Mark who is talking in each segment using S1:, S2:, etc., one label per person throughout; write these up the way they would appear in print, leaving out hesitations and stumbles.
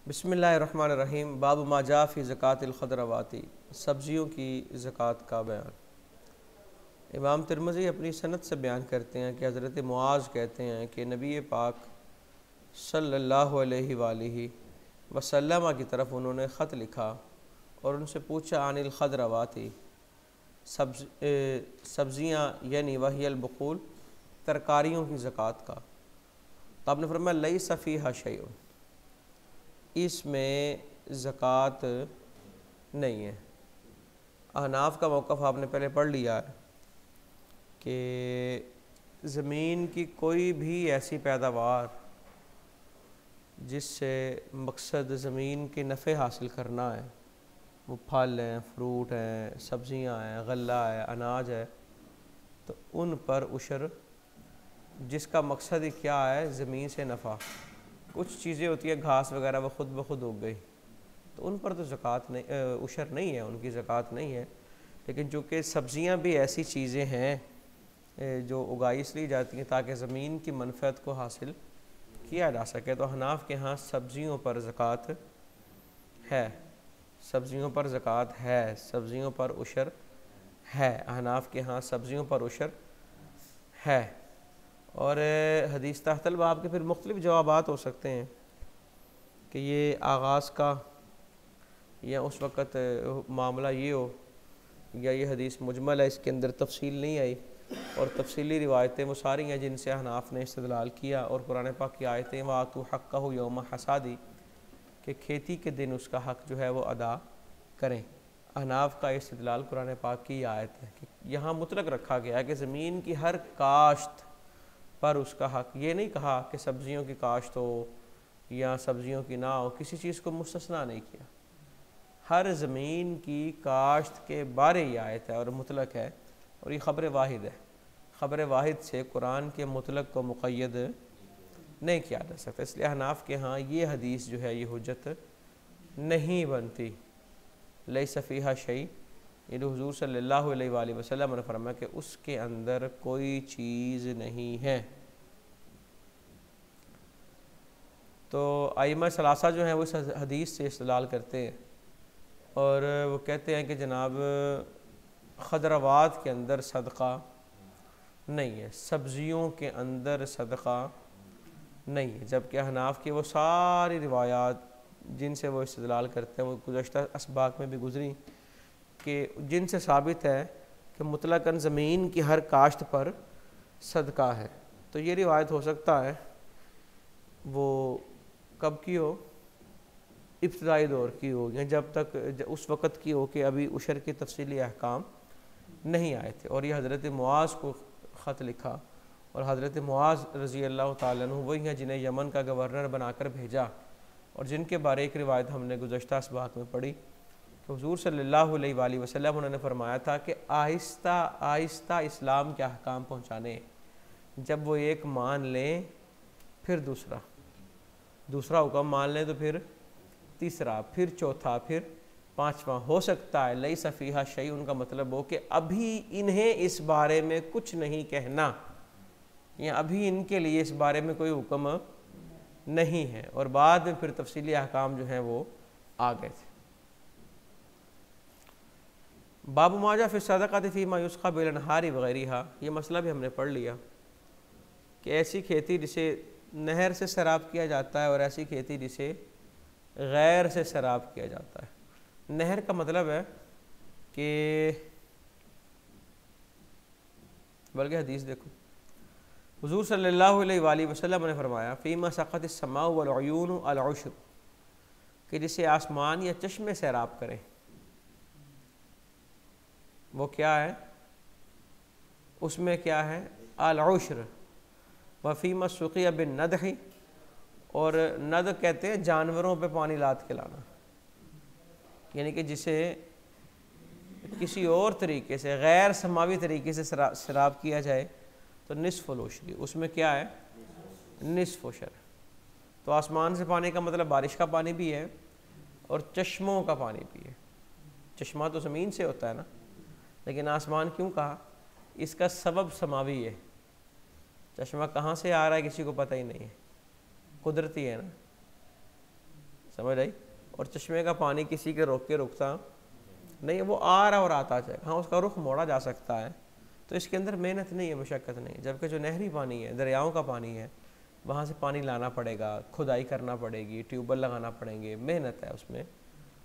S1: बिस्मिल्लाहिर्रहमानिर्रहीम। बाब मा जा फ़ी ज़कातिल ख़दरवाती, सब्ज़ियों की ज़कात का बयान। इमाम तिरमिज़ी अपनी सनद से बयान करते हैं कि हज़रत मुआज़ कहते हैं कि नबी पाक सल्लल्लाहु अलैहि वसल्लम की तरफ उन्होंने ख़त लिखा और उनसे पूछा अनिल ख़दरवाती, सब्ज़ियाँ यानी वहियल बक़ूल, तरकारियों की ज़कात का। तो आपने फरमाया लैसा फ़ीहा शैउन, इसमें ज़कात नहीं है। अहनाफ का मौक़िफ़ आपने पहले पढ़ लिया है कि ज़मीन की कोई भी ऐसी पैदावार जिससे मकसद ज़मीन के नफ़े हासिल करना है, वो फल हैं, फ्रूट हैं, सब्ज़ियाँ हैं, गल्ला है, अनाज है, तो उन पर उशर, जिसका मकसद ही क्या है, ज़मीन से नफ़ा। कुछ चीज़ें होती हैं घास वगैरह वो ख़ुद ब खुद उग गई, तो उन पर तो ज़कात नहीं, उशर नहीं है, उनकी ज़कात नहीं है। लेकिन चूँकि सब्ज़ियाँ भी ऐसी चीज़ें हैं जो उगाई इसलिए जाती हैं ताकि ज़मीन की मनफ़अत को हासिल किया जा सके, तो हनाफ के यहाँ सब्ज़ियों पर ज़कात है, सब्ज़ियों पर ज़कात है, सब्ज़ियों पर उशर है। हनाफ के यहाँ सब्ज़ियों पर उशर है। और हदीस तहतल बाब के फिर मुख्तलिफ़ जवाबात हो सकते हैं कि ये आगाज़ का या उस वक़्त मामला ये हो, या ये हदीस मुजमल है, इसके अंदर तफसील नहीं आई, और तफसीली रिवायतें वो सारी हैं जिनसे हनाफ ने इस्तेदलाल किया। और कुरान पाक की आयतें वातू हक़्क़हु यौम हसादी, कि खेती के दिन उसका हक़ जो है वो अदा करें। हनाफ का इस्तेदलाल कुरान पाक की आयत है कि यहाँ मुतलक रखा गया है कि ज़मीन की हर काश्त पर उसका हक़। ये नहीं कहा कि सब्ज़ियों की काश्त हो या सब्ज़ियों की ना हो, किसी चीज़ को मुस्तस्ना नहीं किया। हर ज़मीन की काश्त के बारे ये आयत है और मुतलक है, और ये ख़बर वाहिद है। ख़बर वाहिद से कुरान के मुतलक को मुक़य्यद नहीं किया जा सकता, इसलिए हनाफ के यहाँ ये हदीस जो है ये हुज्जत नहीं बनती। लैसा फ़ीहा शै, ये हुज़ूर सल्लल्लाहु अलैहि वसल्लम ने फरमाया कि उसके अंदर कोई चीज़ नहीं है। तो आइमा सलासा जो हैं वो इस हदीस से इस्तेदलाल करते हैं और वो कहते हैं कि जनाब खदरावात के अंदर सदका नहीं है, सब्ज़ियों के अंदर सदका नहीं है। जबकि हनाफ की वो सारी रिवायात जिनसे वो इस्तेदलाल करते हैं वो गुज़श्ता असबाक में भी गुज़री, कि जिनसे साबित है कि मुतलकन ज़मीन की हर काश्त पर सदका है। तो ये रिवायत हो सकता है वो कब की हो, इब्तिदाई दौर की हो, या जब तक उस वक़्त की हो कि अभी उशर के तफसीली अहकाम नहीं आए थे। और ये हज़रत मुआज़ को ख़त लिखा, और हज़रत मुआज़ रज़ी अल्लाह ताला अन्हु वही हैं जिन्हें यमन का गवर्नर बनाकर भेजा, और जिनके बारे एक रिवायत हमने गुज़श्ता असबाक में पढ़ी कि हुज़ूर सल्लल्लाहु अलैहि वसल्लम उन्होंने फरमाया था कि आहिस्ता आहिस्ता इस्लाम के अहकाम पहुँचाने। जब वो एक मान लें फिर दूसरा हुक्म मान लें, तो फिर तीसरा, फिर चौथा, फिर पाँचवा। हो सकता है लैसा फ़ीहा शै उनका मतलब हो कि अभी इन्हें इस बारे में कुछ नहीं कहना, या अभी इनके लिए इस बारे में कोई हुक्म नहीं है, और बाद में फिर तफसीली अहकाम जो हैं वो आ गए थे। बाबु माजा फ़ी सदक़ाति फ़ीमा युस्क़ा बिल अनहारी वग़ैरिहा, ये मसला भी हमने पढ़ लिया कि ऐसी खेती जिसे नहर से सैराब किया जाता है और ऐसी खेती जिसे गैर से सैराब किया जाता है। नहर का मतलब है कि, बल्कि हदीस देखो, हुज़ूर सल्लल्लाहु अलैहि वसल्लम ने फरमाया फ़ीमा सक़तिस समाउ वल उयून अल उश्र, कि जिसे आसमान या चश्मे सैराब करें, वो क्या है, उसमें क्या है, अल उश्र। व फ़ीमा सुक़िया बिन नदही, और नद कहते हैं जानवरों पे पानी लाद के लाना, यानी कि जिसे किसी और तरीके से गैर समावी तरीके से सैराब किया जाए, तो निस्फ़ुल उश्री, उसमें क्या है, निस्फ़ उशर। तो आसमान से पानी का मतलब बारिश का पानी भी है और चश्मों का पानी भी है। चश्मा तो ज़मीन से होता है ना, लेकिन आसमान क्यों कहा, इसका सबब समावी है। चश्मा कहाँ से आ रहा है किसी को पता ही नहीं है, कुदरती है ना, समझ आई। और चश्मे का पानी किसी के रोक के रुकता नहीं, वो आ रहा और आता जाएगा। हाँ, उसका रुख मोड़ा जा सकता है, तो इसके अंदर मेहनत नहीं है, मशक्क़त नहीं है। जबकि जो नहरी पानी है, दरियाओं का पानी है, वहाँ से पानी लाना पड़ेगा, खुदाई करना पड़ेगी, ट्यूबवेल लगाना पड़ेंगे, मेहनत है उसमें।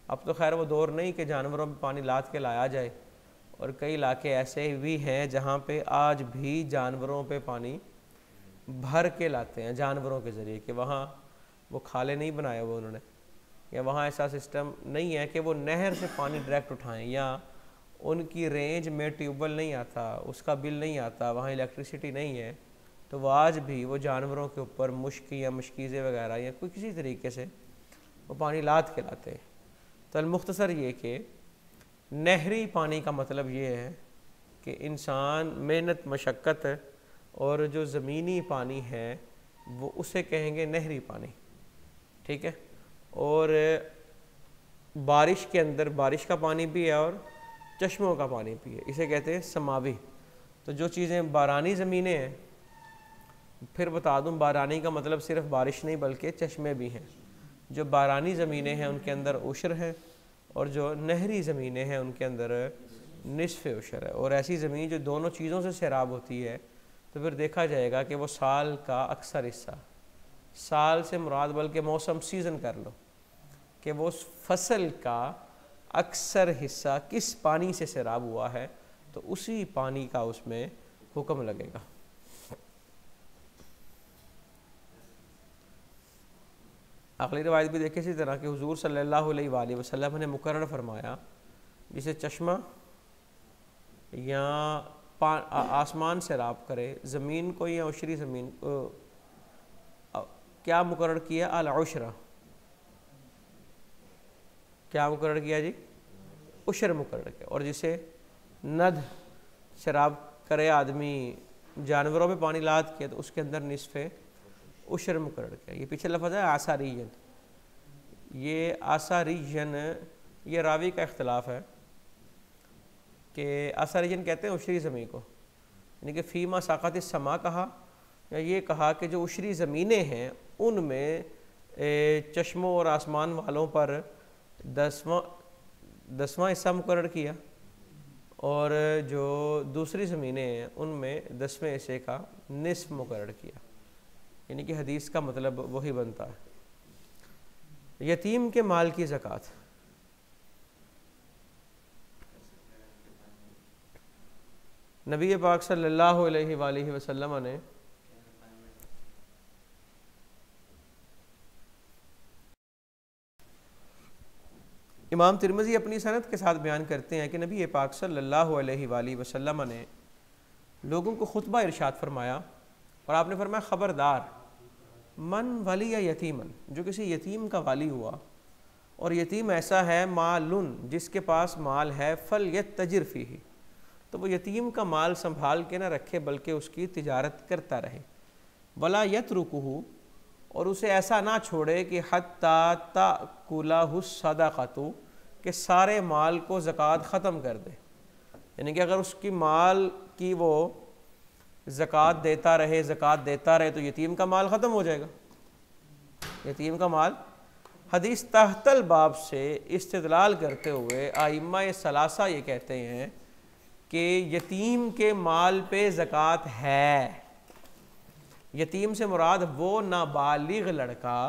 S1: अब तो खैर वो दौर नहीं कि जानवरों में पानी लाद के लाया जाए, और कई इलाके ऐसे भी हैं जहाँ पे आज भी जानवरों पे पानी भर के लाते हैं जानवरों के ज़रिए, कि वहाँ वो खाले नहीं बनाए हुए उन्होंने, या वहाँ ऐसा सिस्टम नहीं है कि वो नहर से पानी डायरेक्ट उठाएं, या उनकी रेंज में ट्यूबवेल नहीं आता, उसका बिल नहीं आता, वहाँ इलेक्ट्रिसिटी नहीं है, तो वो आज भी वो जानवरों के ऊपर मुश्क या मशकीज़े वगैरह या कोई किसी तरीके से वो पानी लाद के लाते हैं। तो अलमुख्तसर ये कि नहरी पानी का मतलब ये है कि इंसान मेहनत मशक्क़त, और जो ज़मीनी पानी है वो उसे कहेंगे नहरी पानी, ठीक है। और बारिश के अंदर बारिश का पानी भी है और चश्मों का पानी भी है, इसे कहते हैं समावी। तो जो चीज़ें बारानी ज़मीनें हैं, फिर बता दूं, बारानी का मतलब सिर्फ बारिश नहीं बल्कि चश्मे भी हैं। जो बारानी ज़मीनें हैं उनके अंदर उशर है, और जो नहरी ज़मीनें हैं उनके अंदर निस्फ़ उशर है। और ऐसी ज़मीन जो दोनों चीज़ों से सैराब होती है, तो फिर देखा जाएगा कि वो साल का अक्सर हिस्सा, साल से मुराद बल्कि मौसम सीज़न कर लो, कि वो फसल का अक्सर हिस्सा किस पानी से सैराब हुआ है, तो उसी पानी का उसमें हुक्म लगेगा। अगली रवायत भी देखे इसी तरह कि हुजूर सल्लल्लाहु अलैहि वसल्लम ने मुकर्रर फरमाया, जिसे चश्मा या आसमान सैराब करे, ज़मीन को या उशरी ज़मीन को, क्या मुकर्रर किया? अल उशरा, क्या मुकर्रर किया जी? उशर मुकर्रर किया। और जिसे नद शराब करे आदमी, जानवरों में पानी लाद के, तो उसके अंदर निस्फ़े उशर मुकर्रर किया। ये पीछे लफ्ज़ है आसारीजन, ये आसारीजन ये रावी का इख्तलाफ है कि आसारीजन कहते हैं उशरी ज़मीन को, यानी कि फ़ीमा साक़त समा कहा, या ये कहा कि जो उशरी ज़मीनें हैं उनमें चश्मों और आसमान वालों पर 10वां हिस्सा मुकर्रर किया, और जो दूसरी ज़मीनें हैं उनमें 10वें हिस्से का निस्फ़ मुकर्रर किया। यानी कि हदीस का मतलब वही बनता है। यतीम के माल की ज़कात, नबी पाक सल्लल्लाहु अलैहि वसल्लम ने इमाम तिरमिज़ी अपनी सनद के साथ बयान करते हैं कि नबी पाक सल्लल्लाहु अलैहि वसल्लम ने लोगों को खुतबा इरशाद फरमाया, और आपने फरमाया ख़बरदार मन वली या यतीमन, जो किसी यतीम का वाली हुआ, और यतीम ऐसा है मालुन जिसके पास माल है, फल यत्तजिर फ़ीही, तो वो यतीम का माल संभाल के ना रखे बल्कि उसकी तिजारत करता रहे। वला यत्रुकुहु, और उसे ऐसा ना छोड़े कि हत्ता ताकुलहु सदक़तु, कि सारे माल को ज़कात ख़त्म कर दे। यानी कि अगर उसकी माल की वो ज़कात देता रहे तो यतीम का माल ख़त्म हो जाएगा, यतीम का माल। हदीस तहतल बाब से इस्तिदलाल करते हुए आइम्मा सलासा ये कहते हैं कि यतीम के माल पे ज़कात है। यतीम से मुराद वो नाबालिग लड़का,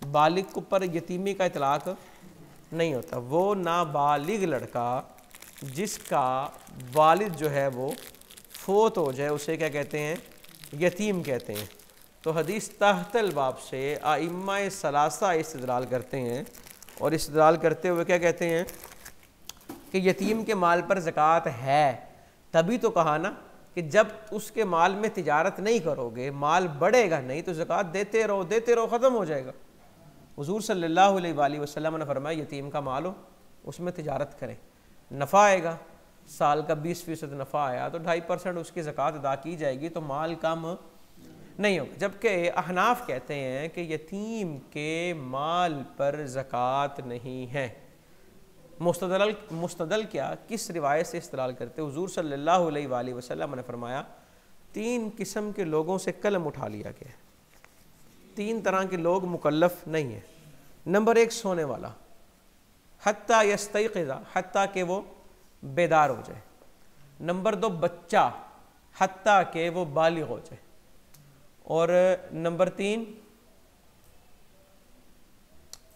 S1: बालिग के ऊपर यतीमी का इतलाक़ नहीं होता, वो नाबालिग लड़का जिसका वालिद जो है वो फोत हो जाए, उसे क्या कहते हैं? यतीम कहते हैं। तो हदीस तहतल बाब से आइम्मा सलासा इस्तिदलाल करते हैं, और इस्तिदलाल करते हुए क्या कहते हैं कि यतीम के माल पर ज़कात है। तभी तो कहा ना कि जब उसके माल में तिजारत नहीं करोगे, माल बढ़ेगा नहीं, तो ज़कात देते रहो ख़त्म हो जाएगा। हुज़ूर सल्लल्लाहु अलैहि वसल्लम ने फरमाया यतीम का माल हो, उसमें तिजारत करें, नफ़ा आएगा, साल का 20% नफ़ा आया तो 2.5% उसकी ज़कात अदा की जाएगी, तो माल कम नहीं होगा। जबकि अहनाफ कहते हैं कि यतीम के माल पर ज़कात नहीं है। मुस्तदल क्या, किस रिवायत से इस्तेलाल करते? हुज़ूर सल्लल्लाहु अलैहि वसल्लम ने फरमाया 3 किस्म के लोगों से कलम उठा लिया गया है। 3 तरह के लोग मुकल्लफ नहीं हैं। नंबर एक सोने वाला, हत्ता यस्तयक़िज़ा, हत्ता के वो बेदार हो जाए। नंबर दो बच्चा, हत्ता के वो बालिग हो जाए। और नंबर तीन,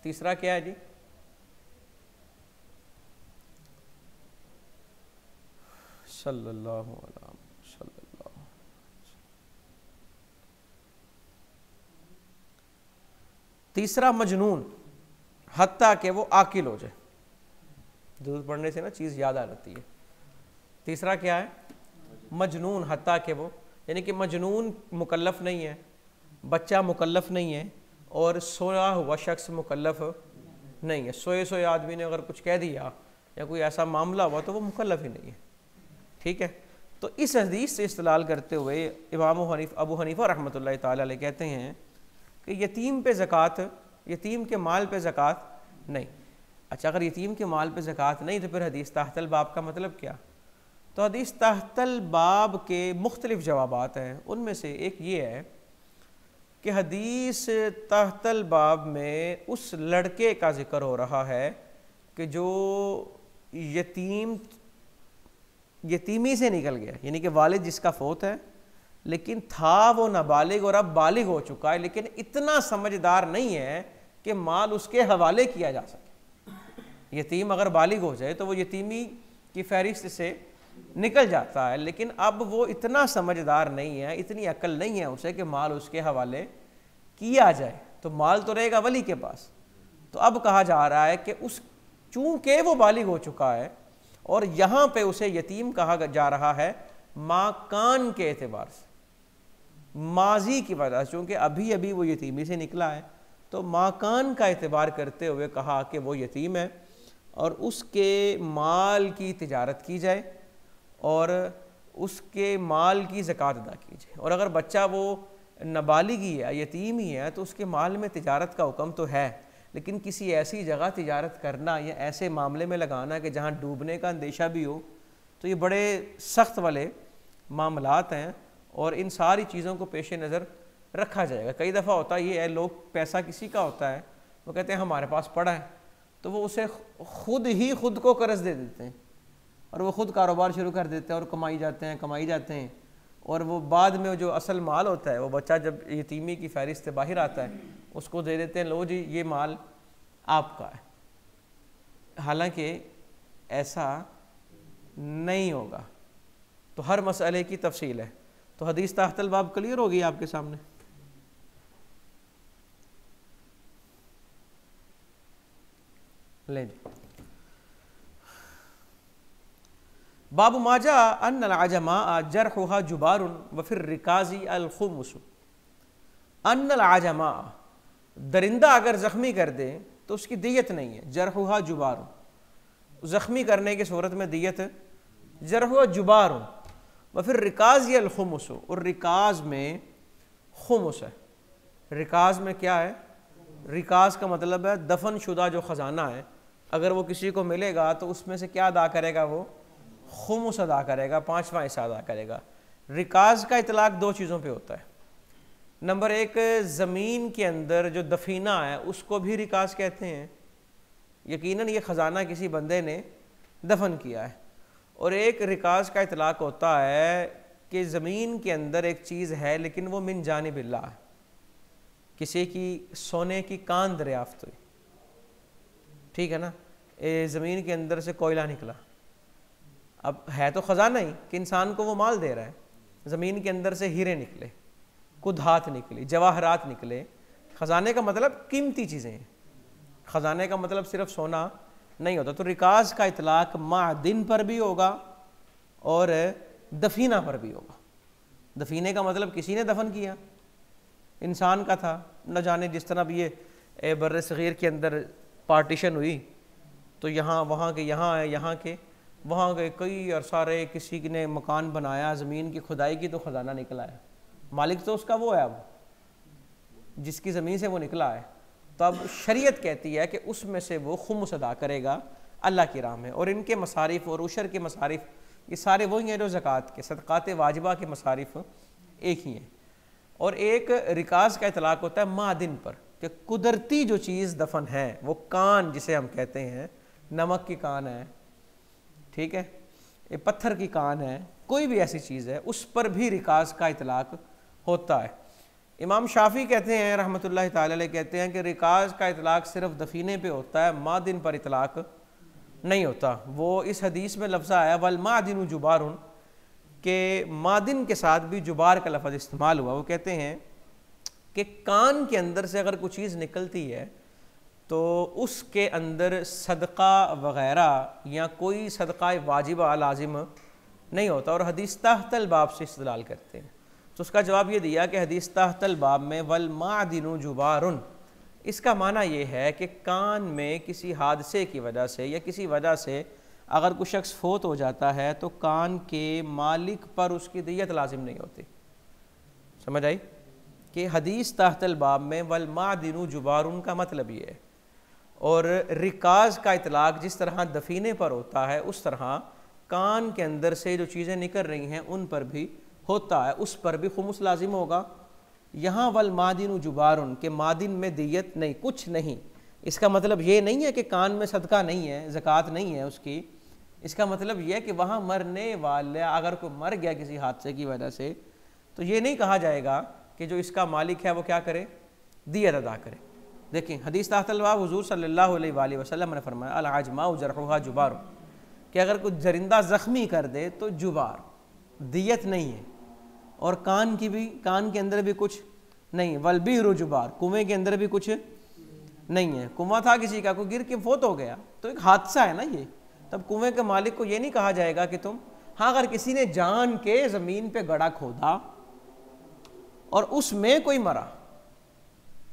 S1: तीसरा क्या है जी? सल्लल्लाहु अलैहि वसल्लम। तीसरा मजनून, हत्ता के वो आकिल हो जाए। दूध पढ़ने से ना चीज़ याद आ जाती है। तीसरा क्या है? मजनून, हत्ता के वो, यानी कि मजनून मुकल्लफ नहीं है, बच्चा मुकल्लफ नहीं है, और सोया हुआ शख्स मुकल्लफ नहीं है। सोए सोए आदमी ने अगर कुछ कह दिया या कोई ऐसा मामला हुआ तो वो मुकल्लफ ही नहीं है। ठीक है, तो इस हदीस से इस्तेलाल करते हुए इमाम अबू हनीफा रहमतुल्लाह ताला अलैह कहते हैं कि यतीम पे ज़कात, यतीम के माल पे ज़कात नहीं। अच्छा, अगर यतीम के माल पे ज़कात नहीं तो फिर हदीस ताहतल बाब का मतलब क्या? तो हदीस ताहतल बाब के मुख्तलिफ जवाबात हैं। उनमें से एक ये है कि हदीस ताहतल बाब में उस लड़के का ज़िक्र हो रहा है कि जो यतीमी से निकल गया, यानी कि वालिद जिसका फौत है लेकिन था वो नाबालिग और अब बालिग हो चुका है, लेकिन इतना समझदार नहीं है कि माल उसके हवाले किया जा सके। यतीम अगर बालिग हो जाए तो वो यतीमी की फहरिस्त से निकल जाता है, लेकिन अब वो इतना समझदार नहीं है, इतनी अक्ल नहीं है उसे कि माल उसके हवाले किया जाए, तो माल तो रहेगा वली के पास। तो अब कहा जा रहा है कि उस चूंकि वो बालिग हो चुका है और यहाँ पे उसे यतीम कहा जा रहा है माकान के एतबार से, माजी की वजह से, चूँकि अभी अभी वो यतीमी से निकला है, तो माकान का एतबार करते हुए कहा कि वो यतीम है और उसके माल की तिजारत की जाए और उसके माल की ज़कात अदा की जाए। और अगर बच्चा वो नाबालिग ही है, यतीम ही है, तो उसके माल में तिजारत का हुक्म तो है, लेकिन किसी ऐसी जगह तिजारत करना या ऐसे मामले में लगाना कि जहाँ डूबने का अंदेशा भी हो, तो ये बड़े सख्त वाले मामलात हैं और इन सारी चीज़ों को पेश नज़र रखा जाएगा। कई दफ़ा होता ये है, लोग पैसा किसी का होता है, वो कहते हैं हमारे पास पड़ा है, तो वो उसे खुद को कर्ज दे देते हैं और वो ख़ुद कारोबार शुरू कर देते हैं और कमाई जाते हैं और वो बाद में जो असल माल होता है, वो बच्चा जब यतीमी की फहरिस्त से बाहर आता है उसको दे देते हैं, लो जी ये माल आपका है। हालांकि ऐसा नहीं होगा, तो हर मसले की तफसील है। तो हदीस ताहतल बाब क्लियर होगी आपके सामने। ले जी, बाबू माजा अन्नल आजमा जरहुहा जुबारुन व फिर रिकाजी अल खुमुस। अन्नल आजमा, दरिंदा अगर ज़ख्मी कर दे तो उसकी दियत नहीं है। जरहुहा जुबारुन, ज़ख्मी करने की सूरत में दियत जरहुहा जुबारुन व फिर रिकाजी अल खुमुस, और रिकाज में खुमुस है। रिकाज में क्या है? रिकाज का मतलब है दफन शुदा जो ख़जाना है, अगर वो किसी को मिलेगा तो उसमें से क्या अदा करेगा? वो खुमुस अदा करेगा, 5वां हिस्सा अदा करेगा। रिकाज का इतलाक दो चीज़ों पे होता है। नंबर एक, ज़मीन के अंदर जो दफीना है उसको भी रिकाज कहते हैं, यकीनन ये ख़जाना किसी बंदे ने दफन किया है। और एक रिकाज का इतलाक होता है कि ज़मीन के अंदर एक चीज़ है लेकिन वो मिन जानिबिल्लाह है, किसी की सोने की कान दरियाफ्त हुई, ठीक है ना, ज़मीन के अंदर से कोयला निकला, अब है तो ख़जाना ही कि इंसान को वो माल दे रहा है, ज़मीन के अंदर से हीरे निकले, कुधात निकली, जवाहरात निकले। ख़जाने का मतलब कीमती चीज़ें हैं, ख़जाने का मतलब सिर्फ सोना नहीं होता। तो रिकाज का इतलाक मादिन पर भी होगा और दफीना पर भी होगा। दफीने का मतलब किसी ने दफन किया, इंसान का था, न जाने जिस तरह भी ये बर्र सग़ीर के अंदर पार्टीशन हुई तो यहाँ वहाँ के यहाँ है, यहाँ के वहाँ गए, कई अरसा रहे, किसी ने मकान बनाया, ज़मीन की खुदाई की तो ख़जाना निकला है, मालिक तो उसका वो है, अब जिसकी ज़मीन से वो निकला है। तो अब शरीयत कहती है कि उसमें से वो खुमुस अदा करेगा अल्लाह की राह में। और इनके मसारिफ़ और उशर के मसारिफ़ ये सारे वही हैं जो ज़कात के, सदक़ात वाजिबा के मसारिफ़ एक ही हैं। और एक रिकाज का इतलाक़ होता है मादिन पर, कि कुदरती जो चीज़ दफन है, वो कान जिसे हम कहते हैं, नमक की कान है, ठीक है, ये पत्थर की कान है, कोई भी ऐसी चीज़ है, उस पर भी रिकाज का इतलाक होता है। इमाम शाफी कहते हैं रहमतुल्लाह ताला अलैह, कहते हैं कि रिकाज का इतलाक सिर्फ दफीने पे होता है, मादिन पर इतलाक नहीं होता। वो इस हदीस में लफ्ज़ आया वल मादिन जुबारुन, के मादिन के साथ भी जुबार का लफ्ज़ इस्तेमाल हुआ। वो कहते हैं कि कान के अंदर से अगर कोई चीज़ निकलती है तो उसके अंदर सदका वग़ैरह या कोई सदका वाजिबा लाजिम नहीं होता, और हदीस ताहतल बाब से इस्तेदलाल करते हैं। तो उसका जवाब ये दिया कि हदीस ताहतल बाब में वल मादिनु जुबारुन, इसका माना ये है कि कान में किसी हादसे की वजह से या किसी वजह से अगर कोई शख्स फोत हो जाता है तो कान के मालिक पर उसकी दियत लाजिम नहीं होती। समझ आई कि हदीस ताहतल बाब में वल मादिनु जुबारुन का मतलब ये है। और रिकाज का इतलाक जिस तरह दफीने पर होता है, उस तरह कान के अंदर से जो चीज़ें निकल रही हैं उन पर भी होता है, उस पर भी खुमुस लाजिम होगा। यहाँ वल मादिनु जुबारुन के मादिन में दियत नहीं, कुछ नहीं। इसका मतलब ये नहीं है कि कान में सदका नहीं है, ज़कात नहीं है उसकी। इसका मतलब यह है कि वहाँ मरने वाला अगर कोई मर गया किसी हादसे की वजह से, तो ये नहीं कहा जाएगा कि जो इसका मालिक है वो क्या करे, दियत अदा करे। देखिए हदीस ताहतल बाब हुज़ूर सल्लल्लाहु अलैहि वसल्लम ने फरमाया अल आजमा जरहुहा जुबार, कि अगर कोई जरिंदा ज़ख्मी कर दे तो जुबार, दियत नहीं है। और कान की भी, कान के अंदर भी कुछ नहीं। वल बिहरु जुबार, कुएँ के अंदर भी कुछ नहीं है। कुआं था किसी का, कोई गिर के फोत हो गया तो एक हादसा है ना ये, तब कुएँ के मालिक को ये नहीं कहा जाएगा कि तुम, हाँ अगर किसी ने जान के ज़मीन पे गड्ढा खोदा और उसमें कोई मरा,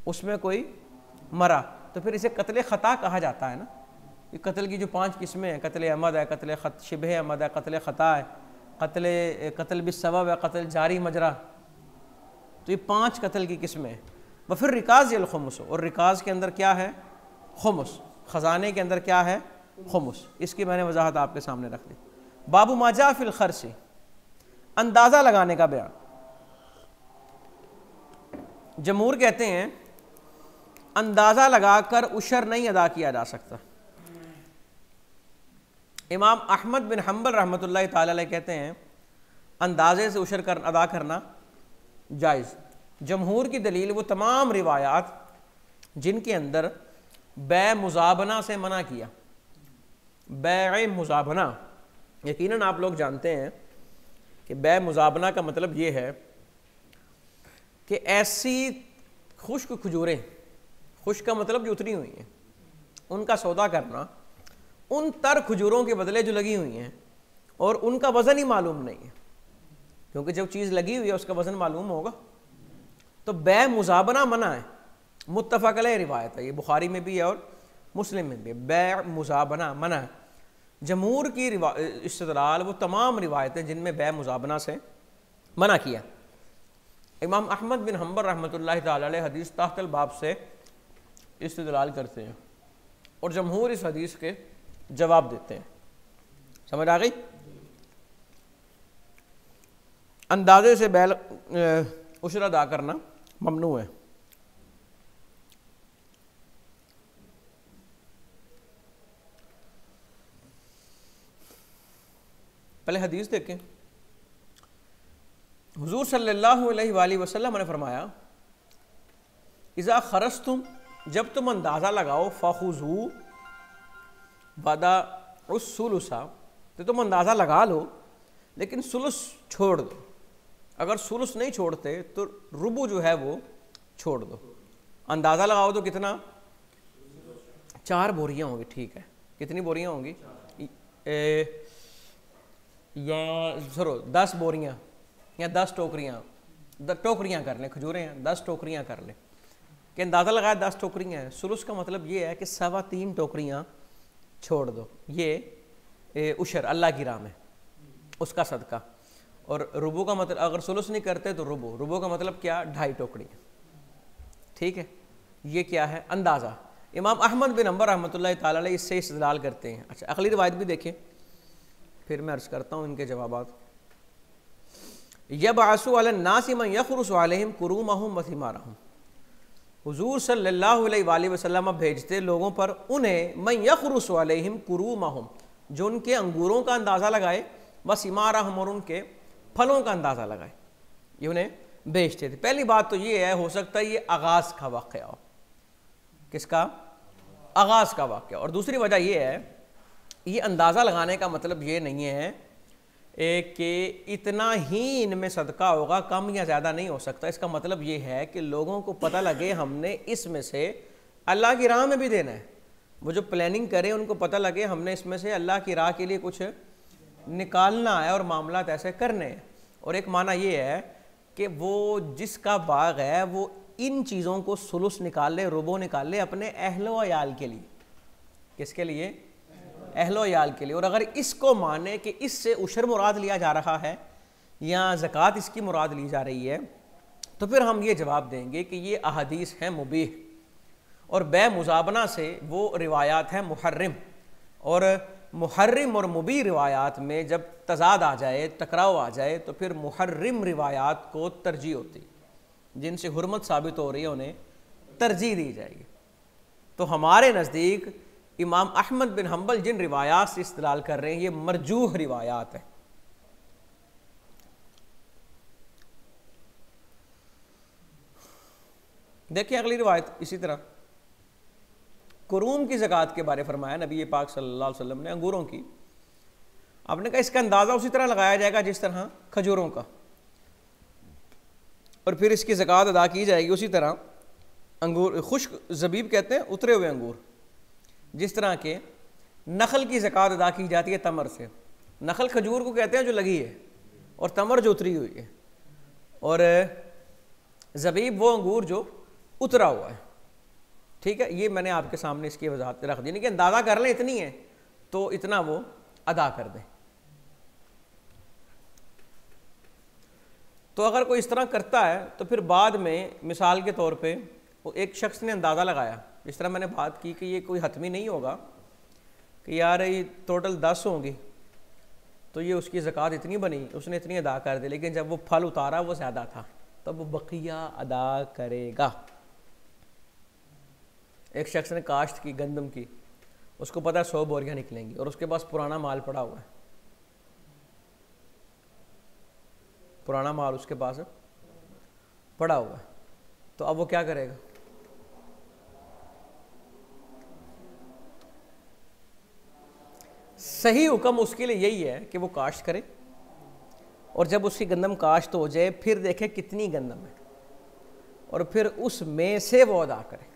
S1: उसमें कोई मरा, तो फिर इसे कत्ल ख़ता कहा जाता है ना। ये कत्ल की जो 5 किस्में हैं, कत्ल अमद है, कत्ल शिबह अमद है, कत्ल ख़ता है, कत्ल बिस्सबब है, कत्ल जारी मजरा, तो ये 5 कत्ल की किस्में हैं। व फिर रिकाज यल खुमुस, और रिकाज के अंदर क्या है, खुमुस, ख़जाने के अंदर क्या है, खुमुस। इसकी मैंने वजाहत आपके सामने रख दी। बाबू माजा फिल खर्सी, अंदाज़ा लगाने का बयान। जमहूर कहते हैं अंदाज़ा लगाकर उशर नहीं अदा किया जा सकता। इमाम अहमद बिन हम्बल रहमतुल्लाह ताला अलैह कहते हैं अंदाजे से उशर अदा करना जायज़। जमहूर की दलील वो तमाम रिवायात जिनके अंदर बै मुजाबना से मना किया। बै मुजाबना, यकीनन आप लोग जानते हैं कि बै मुजाबना का मतलब ये है कि ऐसी खुश्क खजूरें, खुश्क का मतलब जो उतरी हुई हैं, उनका सौदा करना उन तर खजूरों के बदले जो लगी हुई हैं, और उनका वज़न ही मालूम नहीं है, क्योंकि जब चीज़ लगी हुई है उसका वज़न मालूम होगा। तो बै मुजाबना मना है, मुत्तफ़क़ अलैह रिवायत है, ये बुखारी में भी है और मुस्लिम में भी। बै मुजाबना मना है। जमहूर की इस्तिदलाल वो तमाम रिवायतें जिनमें बै मुजाबना से मना किया। इमाम अहमद बिन हम्बल रहमतुल्लाह ताला अलैह हदीस ताहतल बाब से इस्तिदलाल करते हैं और जमहूर इस हदीस के जवाब देते हैं। समझ आ गई। अंदाजे से बैल उशर अदा करना ममनू है। पहले हदीस देखें। हुजूर सल्लल्लाहु अलैहि वसल्लम ने फरमाया इज़ा खरस्तुम, जब तुम अंदाज़ा लगाओ, फ़ख़ुज़ू वादा उस सुलुसा, तो तुम अंदाज़ा लगा लो लेकिन सुलुस छोड़ दो। अगर सुलुस नहीं छोड़ते तो रुबू जो है वो छोड़ दो। अंदाज़ा लगाओ तो कितना, 4 बोरियां होंगी, ठीक है। कितनी बोरियां होंगी, या सरो 10 बोरियां या 10 टोकरियां, टोकरियां कर लें, खजूरें हैं 10 टोकरियां कर लें, कि अंदाज़ा लगाया 10 टोकरियां हैं। सुलुस का मतलब ये है कि 3.25 टोकरियां छोड़ दो, ये उशर अल्लाह की राह में उसका सदका। और रुबू का मतलब, अगर सुलुस नहीं करते तो रुबू का मतलब क्या, 2.5 टोकरियाँ, ठीक है। ये क्या है, अंदाज़ा। इमाम अहमद बिन हम्बल रहमतुल्लाह ताला अलैह इससे इस्तेदलाल करते हैं। अच्छा, अगली रिवायत भी देखें, फिर मैं अर्ज़ करता हूँ इनके जवाबात। यबअसु अलन नासि मन यख़रुसु अलैहिम कुरूमहुम व थिमारहुम, हुजूर सल्लल्लाहु अलैहि वसल्लम भेजते लोगों पर उन्हें मैं यखरुस अलैहिम कुरूमहुम, जो उनके अंगूरों का अंदाज़ा लगाए, व सिमारहम, और उनके फलों का अंदाज़ा लगाए, ये उन्हें भेजते थे। पहली बात तो ये है, हो सकता है ये आगाज़ का वाक़या हो। किसका? आगाज़ का वाक़या। और दूसरी वजह ये है, ये अंदाज़ा लगाने का मतलब ये नहीं है कि इतना ही इनमें सदका होगा, कम या ज़्यादा नहीं हो सकता। इसका मतलब ये है कि लोगों को पता लगे हमने इसमें से अल्लाह की राह में भी देना है। वो जो प्लानिंग करें उनको पता लगे हमने इसमें से अल्लाह की राह के लिए कुछ निकालना है और मामलात ऐसे करने हैं। और एक माना ये है कि वो जिसका बाग है वो इन चीज़ों को सुलुस निकाल ले, रुबो निकाल ले अपने अहलो अयाल के लिए। किसके लिए? अहलो अयाल के लिए। और अगर इसको माने कि इससे उशर मुराद लिया जा रहा है या ज़कात इसकी मुराद ली जा रही है, तो फिर हम ये जवाब देंगे कि ये अहादीस हैं मुबीह, और बे मुजाबना से वो रिवायात हैं मुहर्रिम। और मुहर्रिम और मुबीह रिवायात में जब तजाद आ जाए, टकराव आ जाए, तो फिर मुहर्रिम रिवायात को तरजीह होती, जिनसे हुर्मत साबित हो रही है उन्हें तरजीह दी जाएगी। तो हमारे नज़दीक इमाम अहमद बिन हम्बल जिन रिवायात से इस्तेलाल कर रहे हैं ये मरजूह रिवायात है। देखिए अगली रिवायत इसी तरह कुरूम की ज़कात के बारे फरमाया नबी पाक सल्लल्लाहु अलैहि वसल्लम ने, अंगूरों की। आपने कहा इसका अंदाज़ा उसी तरह लगाया जाएगा जिस तरह खजूरों का, और फिर इसकी ज़कात अदा की जाएगी उसी तरह अंगूर, खुश्क ज़बीब कहते हैं उतरे हुए अंगूर, जिस तरह के नखल की ज़कात अदा की जाती है तमर से। नखल खजूर को कहते हैं जो लगी है, और तमर जो उतरी हुई है, और ज़बीब वो अंगूर जो उतरा हुआ है। ठीक है, ये मैंने आपके सामने इसकी वजाहत रख दी, कि अंदाज़ा कर लें इतनी है तो इतना वो अदा कर दें। तो अगर कोई इस तरह करता है तो फिर बाद में मिसाल के तौर पे वो एक शख्स ने अंदाज़ा लगाया, इस तरह मैंने बात की कि ये कोई हतमी नहीं होगा कि यार ये टोटल 10 होंगी तो ये उसकी ज़कात इतनी बनी, उसने इतनी अदा कर दी, लेकिन जब वो फल उतारा वो ज़्यादा था, तब वो बकिया अदा करेगा। एक शख्स ने काश्त की गंदम की, उसको पता है 100 बोरियाँ निकलेंगी, और उसके पास पुराना माल पड़ा हुआ है, पुराना माल उसके पास पड़ा हुआ है, तो अब वो क्या करेगा? सही हुक्म उसके लिए यही है कि वो काश्त करे, और जब उसकी गंदम काश्त हो जाए फिर देखे कितनी गंदम है, और फिर उसमें से वो अदा करे,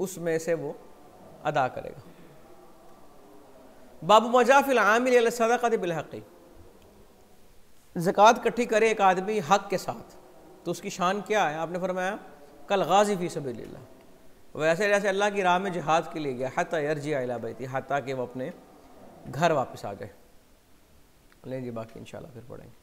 S1: उसमें से वो अदा करेगा। बाबू मजाफिल आमिल अला सदक़त बिल हक़, ज़कात इकट्ठी करे एक आदमी हक के साथ, तो उसकी शान क्या है? आपने फरमाया कल गाज़ी फ़ी सबीलिल्लाह, वैसे जैसे अल्लाह की राह में जिहाद के लिए गया, हत्ता यरजिअ इला बैती, हत्ता कि वो अपने घर वापस आ जाए। लें जी, बाकी इंशाल्लाह फिर पढ़ेंगे।